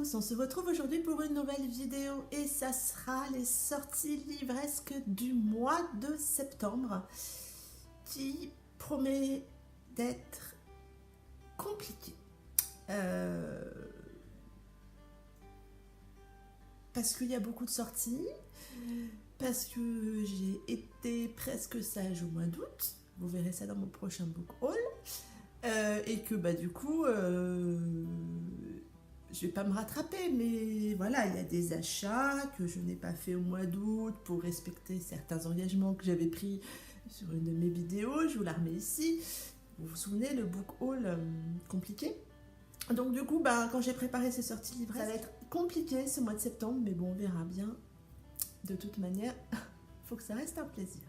tous, on se retrouve aujourd'hui pour une nouvelle vidéo et ça sera les sorties livresques du mois de septembre qui promet d'être compliqué. Parce qu'il y a beaucoup de sorties, parce que j'ai été presque sage au mois d'août, vous verrez ça dans mon prochain book haul. Et que du coup je vais pas me rattraper, mais voilà, il y a des achats que je n'ai pas fait au mois d'août pour respecter certains engagements que j'avais pris sur une de mes vidéos. Je vous la remets ici. Vous vous souvenez, le book haul compliqué. Donc du coup quand j'ai préparé ces sorties livresques, ça va être compliqué ce mois de septembre, mais bon, on verra bien. De toute manière, faut que ça reste un plaisir.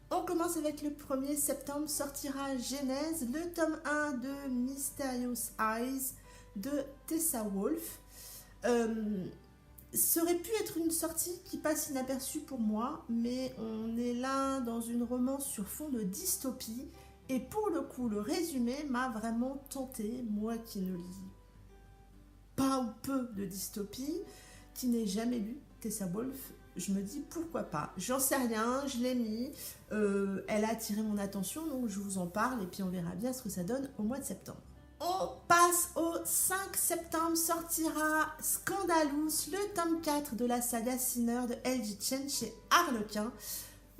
On commence avec le 1er septembre, sortira Genèse, le tome 1 de Mysterious Eyes de Tessa Wolff. Ça aurait pu être une sortie qui passe inaperçue pour moi, mais on est là dans une romance sur fond de dystopie, et pour le coup, le résumé m'a vraiment tenté, moi qui ne lis pas ou peu de dystopie, qui n'ai jamais lu Tessa Wolff. Je me dis pourquoi pas, j'en sais rien, je l'ai mis, elle a attiré mon attention, donc je vous en parle et puis on verra bien ce que ça donne au mois de septembre. On passe au 5 septembre, sortira Scandalous, le tome 4 de la saga Sinner de L.J. Chen chez Harlequin.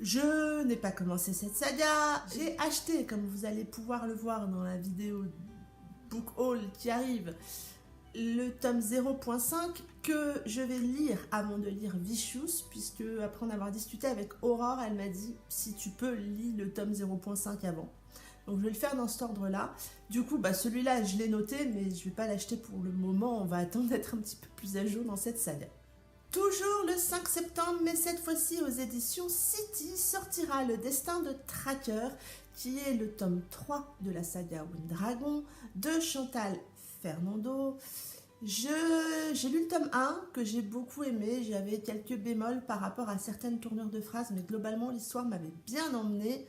Je n'ai pas commencé cette saga, j'ai acheté, comme vous allez pouvoir le voir dans la vidéo book haul qui arrive, le tome 0.5 que je vais lire avant de lire Vicious, puisque après en avoir discuté avec Aurore, elle m'a dit si tu peux lis le tome 0.5 avant. Donc je vais le faire dans cet ordre là. Du coup celui-là je l'ai noté, mais je vais pas l'acheter pour le moment, on va attendre d'être un petit peu plus à jour dans cette saga. Toujours le 5 septembre, mais cette fois-ci aux éditions City, sortira Le Destin de Tracker, qui est le tome 3 de la saga Wind Dragon de Chantal Fernando. J'ai lu le tome 1 que j'ai beaucoup aimé, j'avais quelques bémols par rapport à certaines tournures de phrases, mais globalement l'histoire m'avait bien emmenée.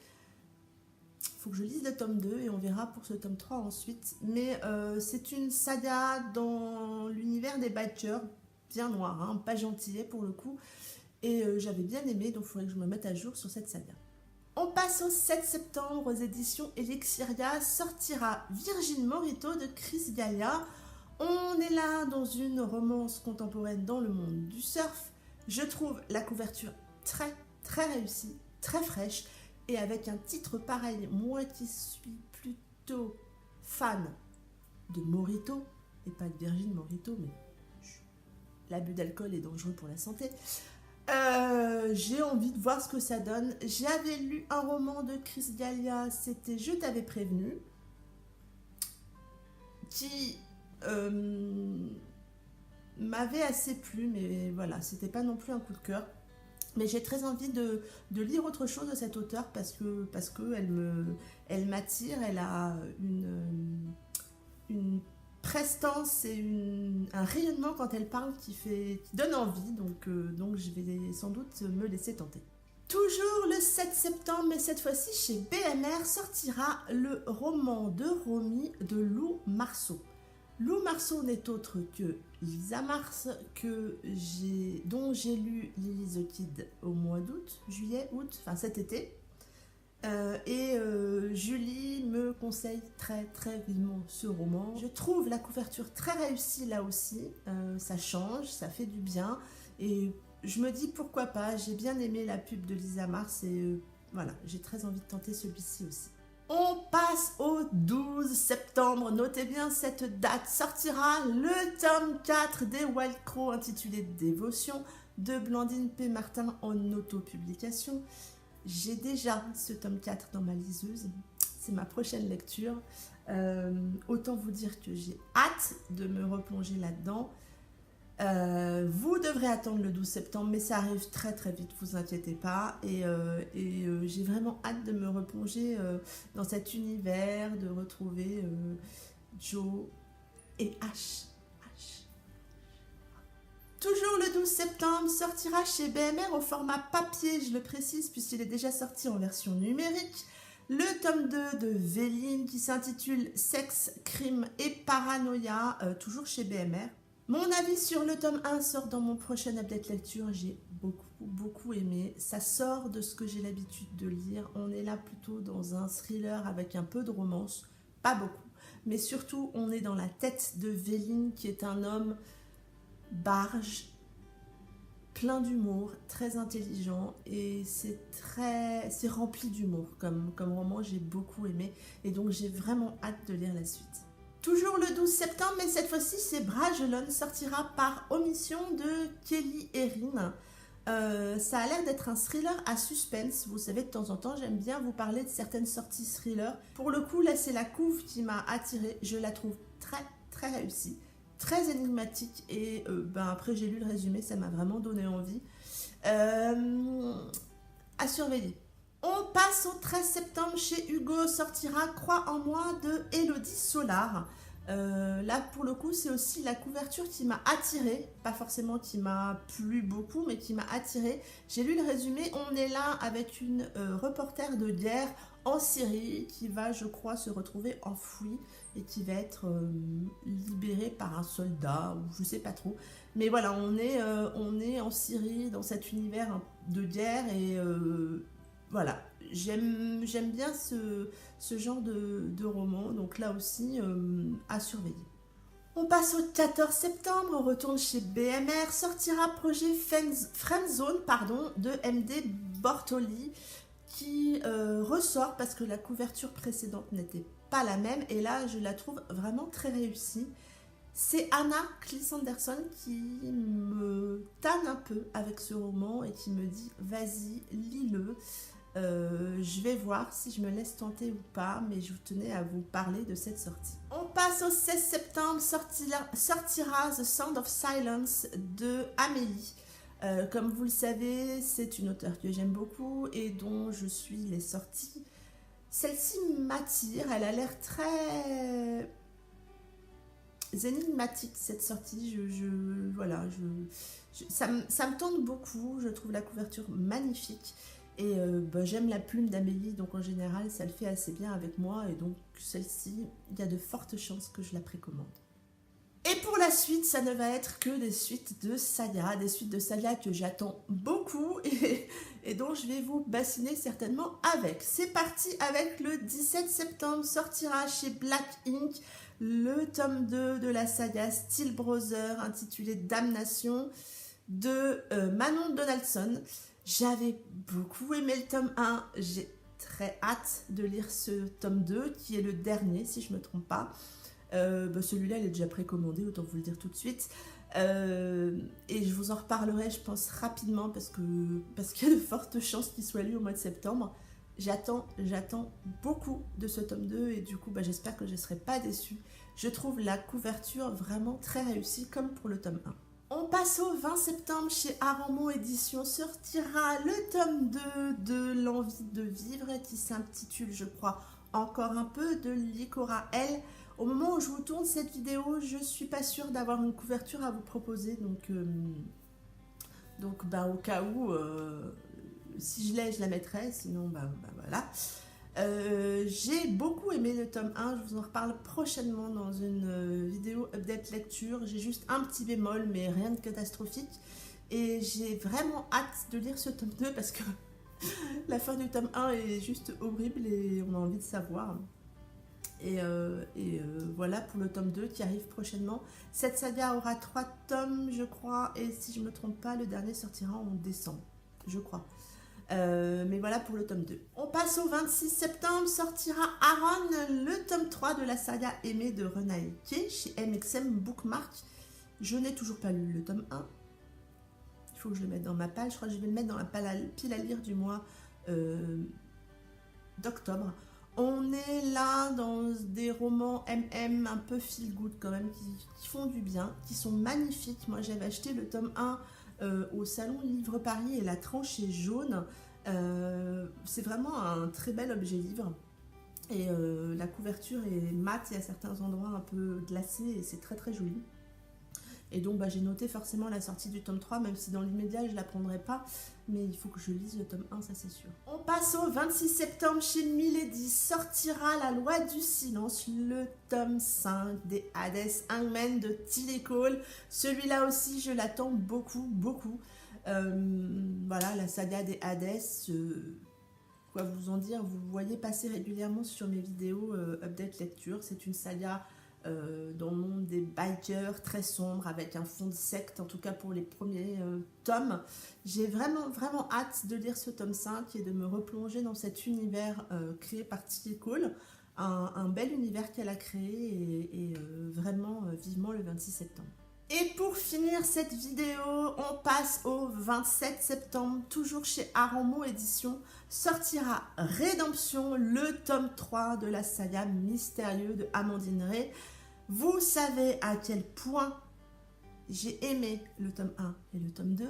Il faut que je lise le tome 2 et on verra pour ce tome 3 ensuite. Mais c'est une saga dans l'univers des Badgers, bien noir, pas gentillet pour le coup. Et j'avais bien aimé, donc il faudrait que je me mette à jour sur cette saga. On passe au 7 septembre, aux éditions Elixiria, sortira Virgin Morito de Chris Gallia. On est là dans une romance contemporaine dans le monde du surf. Je trouve la couverture très réussie, très fraîche, et avec un titre pareil, moi qui suis plutôt fan de Morito, et pas de Virgin Morito, mais l'abus d'alcool est dangereux pour la santé. J'ai envie de voir ce que ça donne. J'avais lu un roman de Chris Gallia, c'était Je t'avais prévenu, qui m'avait assez plu, mais voilà, c'était pas non plus un coup de cœur. Mais j'ai très envie de lire autre chose de cet auteur parce que elle m'attire, elle a une prestance et un rayonnement quand elle parle qui donne envie, donc je vais sans doute me laisser tenter. Toujours le 7 septembre, mais cette fois-ci chez BMR, sortira le roman de Romy de Lou Marceau. Lou Marceau n'est autre que Lisa Mars, dont j'ai lu Lily the Kid au mois d'août, juillet, août, enfin cet été. Julie me conseille très vivement ce roman. Je trouve la couverture très réussie là aussi, ça change, ça fait du bien, et je me dis pourquoi pas, j'ai bien aimé la pub de Lisa Mars, et voilà, j'ai très envie de tenter celui-ci aussi. On passe au 12 septembre, notez bien cette date, sortira le tome 4 des Wild Crow intitulé Dévotion de Blandine P. Martin en autopublication. J'ai déjà ce tome 4 dans ma liseuse, c'est ma prochaine lecture. Autant vous dire que j'ai hâte de me replonger là-dedans. Vous devrez attendre le 12 septembre, mais ça arrive très vite, vous inquiétez pas. Et j'ai vraiment hâte de me replonger dans cet univers, de retrouver Joe et Ash. Toujours le 12 septembre, sortira chez BMR au format papier, je le précise, puisqu'il est déjà sorti en version numérique, le tome 2 de Véline qui s'intitule Sexe, crime et paranoïa, toujours chez BMR. Mon avis sur le tome 1 sort dans mon prochain update lecture. J'ai beaucoup aimé. Ça sort de ce que j'ai l'habitude de lire. On est là plutôt dans un thriller avec un peu de romance, pas beaucoup. Mais surtout, on est dans la tête de Véline, qui est un homme barge, plein d'humour, très intelligent, et c'est rempli d'humour comme roman. J'ai beaucoup aimé, et donc j'ai vraiment hâte de lire la suite. Toujours le 12 septembre, mais cette fois-ci, c'est Bragelonne, sortira par omission de Kelly Erin. Ça a l'air d'être un thriller à suspense. Vous savez, de temps en temps, j'aime bien vous parler de certaines sorties thrillers. Pour le coup, là, c'est la couve qui m'a attirée. Je la trouve très réussie, très énigmatique. Et après, j'ai lu le résumé, ça m'a vraiment donné envie. À surveiller. On passe au 13 septembre, chez Hugo sortira Croix en moi de Élodie Solar. Là, pour le coup, c'est aussi la couverture qui m'a attirée, pas forcément qui m'a plu beaucoup, mais qui m'a attirée. J'ai lu le résumé. On est là avec une reporter de guerre en Syrie qui va, je crois, se retrouver enfouie et qui va être libérée par un soldat, ou je sais pas trop. Mais voilà, on est en Syrie, dans cet univers de guerre, et voilà, j'aime bien ce genre de roman, donc là aussi, à surveiller. On passe au 14 septembre, on retourne chez BMR, sortira projet Friendzone de MD Bortoli, qui ressort parce que la couverture précédente n'était pas la même, et là je la trouve vraiment très réussie. C'est Anna Clis-Anderson qui me tanne un peu avec ce roman et qui me dit vas-y, lis-le. Je vais voir si je me laisse tenter ou pas, mais je tenais à vous parler de cette sortie. On passe au 16 septembre, sortira The Sound of Silence de Amélie. Comme vous le savez, c'est une auteure que j'aime beaucoup et dont je suis les sorties. Celle-ci m'attire, elle a l'air très énigmatique, cette sortie. Ça me tente beaucoup, je trouve la couverture magnifique. Et j'aime la plume d'Amélie, donc en général ça le fait assez bien avec moi, et donc celle-ci, il y a de fortes chances que je la précommande. Et pour la suite, ça ne va être que des suites de saga que j'attends beaucoup et dont je vais vous bassiner certainement avec. C'est parti avec le 17 septembre, sortira chez Black Ink le tome 2 de la saga Steel Brother intitulé Damnation de Manon Donaldson. J'avais beaucoup aimé le tome 1, j'ai très hâte de lire ce tome 2, qui est le dernier, si je ne me trompe pas. Celui-là, il est déjà précommandé, autant vous le dire tout de suite. Et je vous en reparlerai, je pense, rapidement, parce qu'il y a de fortes chances qu'il soit lu au mois de septembre. J'attends beaucoup de ce tome 2, et du coup, j'espère que je ne serai pas déçue. Je trouve la couverture vraiment très réussie, comme pour le tome 1. On passe au 20 septembre, chez Aramon Éditions, sortira le tome 2 de L'envie de vivre, qui s'intitule, je crois, Encore un peu, de Licora L. Au moment où je vous tourne cette vidéo, je suis pas sûre d'avoir une couverture à vous proposer, donc au cas où, si je l'ai, je la mettrai, sinon voilà. J'ai beaucoup aimé le tome 1, je vous en reparle prochainement dans une vidéo update lecture. J'ai juste un petit bémol, mais rien de catastrophique, et j'ai vraiment hâte de lire ce tome 2 parce que la fin du tome 1 est juste horrible et on a envie de savoir. Et voilà pour le tome 2 qui arrive prochainement. Cette saga aura 3 tomes, je crois, et si je ne me trompe pas, le dernier sortira en décembre, je crois. Mais voilà pour le tome 2. On passe au 26 septembre, sortira Aaron, le tome 3 de la saga aimée de Renae Kay chez MXM Bookmark. Je n'ai toujours pas lu le tome 1. Il faut que je le mette dans ma pile. Je crois que je vais le mettre dans la pile à lire du mois d'octobre. On est là dans des romans MM un peu feel good quand même, qui font du bien, qui sont magnifiques. Moi j'avais acheté le tome 1 au salon Livre Paris et la tranche est jaune. C'est vraiment un très bel objet livre. Et la couverture est mate et à certains endroits un peu glacée et c'est très joli. Et donc j'ai noté forcément la sortie du tome 3, même si dans l'immédiat je ne la prendrai pas, mais il faut que je lise le tome 1, ça c'est sûr. On passe au 26 septembre, chez Milady sortira La Loi du Silence, le tome 5 des Hades Hangman de Tilly Cole. Celui-là aussi je l'attends beaucoup. Voilà, la saga des Hades, quoi vous en dire, vous voyez passer régulièrement sur mes vidéos update lecture. C'est une saga dans le monde des bikers, très sombre, avec un fond de secte, en tout cas pour les premiers tomes. J'ai vraiment hâte de lire ce tome 5 et de me replonger dans cet univers créé par Tilly Cole. Un bel univers qu'elle a créé et vraiment vivement le 26 septembre. Et pour finir cette vidéo, on passe au 27 septembre, toujours chez Aramco Éditions, sortira Rédemption, le tome 3 de la saga Mystérieux de Amandine Ré. Vous savez à quel point j'ai aimé le tome 1 et le tome 2.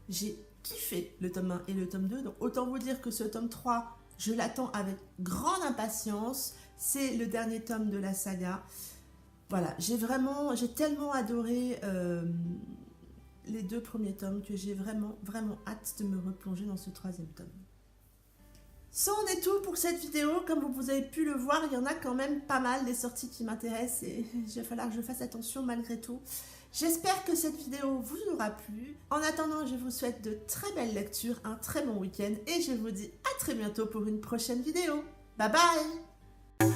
J'ai kiffé le tome 1 et le tome 2. Donc autant vous dire que ce tome 3, je l'attends avec grande impatience. C'est le dernier tome de la saga. Voilà, j'ai tellement adoré les 2 premiers tomes que j'ai vraiment hâte de me replonger dans ce 3e tome. Ça en est tout pour cette vidéo. Comme vous avez pu le voir, il y en a quand même pas mal des sorties qui m'intéressent et il va falloir que je fasse attention malgré tout. J'espère que cette vidéo vous aura plu. En attendant, je vous souhaite de très belles lectures, un très bon week-end et je vous dis à très bientôt pour une prochaine vidéo. Bye bye!